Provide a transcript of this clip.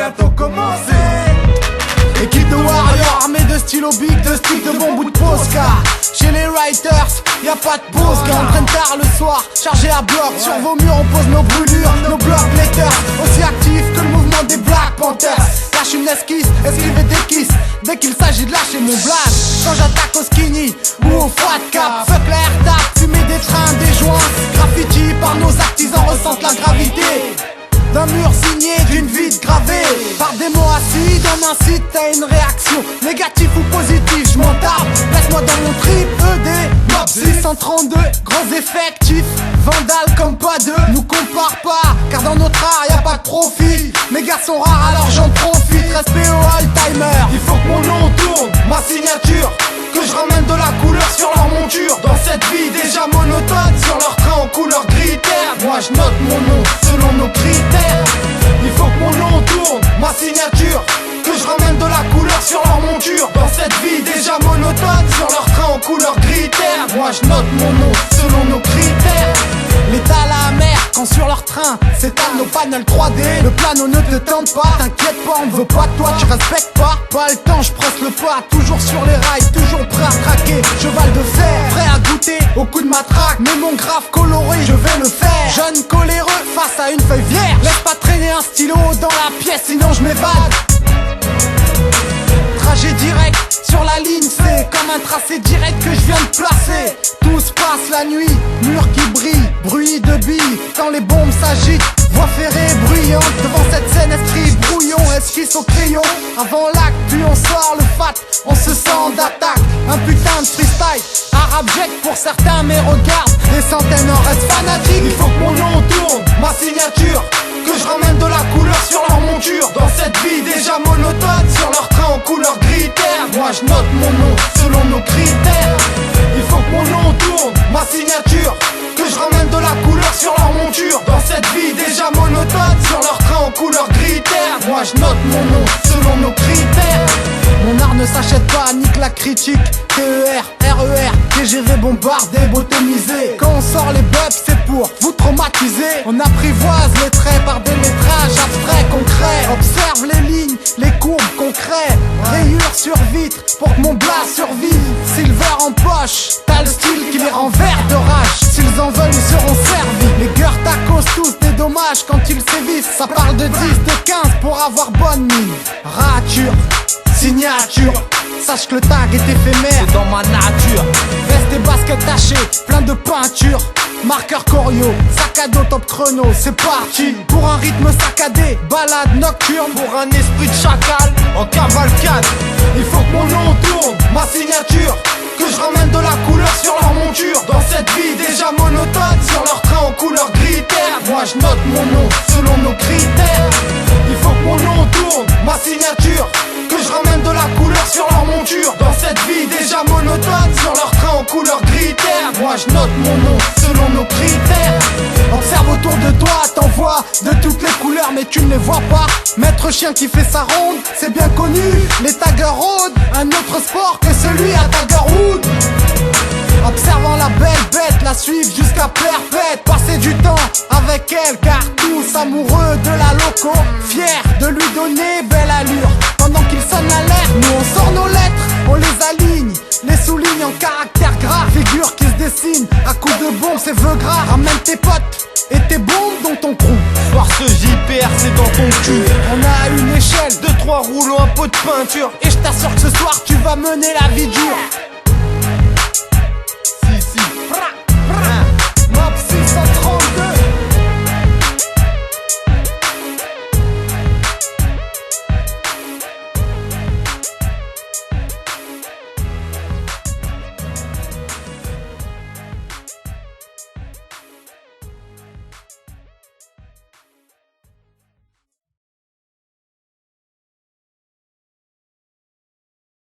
bientôt commencer. Équipe de warriors, armée de stylo big, de stick, de bons bouts de Posca. Chez les writers, y'a pas de pause, car on traîne tard le soir, chargé à bloc. Sur vos murs on pose nos brûlures, nos blocs letters, aussi actifs que le mouvement des Black Panthers. Lâche une esquisse, esquive des kisses, dès qu'il s'agit de lâcher mon blast. Quand j'attaque au skinny ou au fat cap, fuck la air-tap, fumer des trains, des joints. Graffiti par nos artisans ressentent la gravité d'un mur signé, d'une vie gravée par des mots acides, on incite à une réaction négative ou positive, je m'en tape. Laisse-moi dans mon trip, ED Mob 632, gros effectifs, vandales comme pas deux. Nous compare pas, car dans notre art y'a pas de profit. Mes gars sont rares alors j'en profite, respect au all-timer. Il faut que mon nom tourne, ma signature, que je ramène de la couleur sur leur monture. Dans cette vie déjà monotone, sur leur train en couleur gris terre, moi je note mon nom selon nos critères. Il faut que mon nom tourne, ma signature, que je ramène de la couleur sur leur monture. Dans cette vie déjà monotone, sur leur train en couleur gris terre, moi je note mon nom selon nos critères. L'état la mer, quand sur leur train s'étalent nos panels 3D. Le plano ne te tente pas, t'inquiète pas, on veut pas de toi, tu respectes pas. Pas le temps, je presse le pas, toujours sur les rails, toujours prêt à traquer. Cheval de fer, prêt à goûter au coup de matraque. Mais mon graphe coloré, je vais le faire. Jeune coléreux face à une feuille vierge, laisse pas traîner un stylo dans la pièce, sinon je m'évade. Trajet direct sur la ligne, c'est comme un tracé direct que je viens de placer. Tout se passe la nuit, mur qui brille, bruit de billes quand les bombes s'agitent. Voie ferrée bruyante devant cette scène, esprit brouillon, esquisse au crayon. Avant l'acte, puis on sort le fat, on se sent d'attaque. Un putain de freestyle, arabe jet pour certains, mais regarde, des centaines en restent fanatiques. Il faut que mon nom tourne, ma signature, que je ramène de la couleur sur leur monture. Dans cette vie déjà monotone, sur leur train en couleur gris terre, moi je note mon nom selon nos critères. Il faut que mon nom tourne, ma signature, que je ramène de la couleur sur leur monture. Dans cette vie déjà monotone, sur leur train en couleur gris terre, moi je note mon nom selon nos critères. Mon art ne s'achète pas, nique la critique. TER, RER, TGV bombardé, botomisé. Quand on sort les bubs, c'est pour vous traumatiser. On apprivoise les traits par des métrages abstraits, concrets. Observe les lignes, les courbes concrets. Rayures sur vitre pour que mon blast survive. Silver en poche, t'as le style qui les rend verts de rage. S'ils en veulent, ils seront servis. Les gueurs tacos tous des dommages quand ils sévissent. Ça parle de 10, de 15 pour avoir bonne mine. Rature, signature, sache que le tag est éphémère, C'est dans ma nature. veste et baskets tachées, plein de peinture. Marqueur choreo, sac à dos top chrono, c'est parti. Pour un rythme saccadé, balade nocturne. Pour un esprit de chacal en cavalcade. Il faut que mon nom tourne, ma signature, que je ramène de la couleur sur leur monture. Dans cette vie déjà monotone, sur leur train en couleur gris terre, moi je note mon nom selon nos critères. Il faut que mon nom tourne, ma signature, que je ramène de la couleur sur leur monture. Dans cette vie déjà monotone, sur leur train en couleur gris terre, moi je note mon nom selon nos critères. Observe autour de toi, t'en vois de toutes les couleurs mais tu ne les vois pas. Maître chien qui fait sa ronde, c'est bien connu. Les taggers rôdent, un autre sport que celui à Tigerwood. Observant la belle bête, la suivre jusqu'à perpète. Passer du temps avec elle car tous amoureux de la loco. Fier de lui donner belle allure. Pendant qu'il sonne l'alerte, nous on sort nos lettres, on les aligne, les souligne en caractère gras. Figure qui se dessine à coups de bombe, c'est vœux gras. Ramène tes potes et tes bombes dans ton crew. Voir ce JPR c'est dans ton cul. On a une échelle, 2-3 rouleaux, un pot de peinture. et je t'assure que ce soir tu vas mener la vie dure.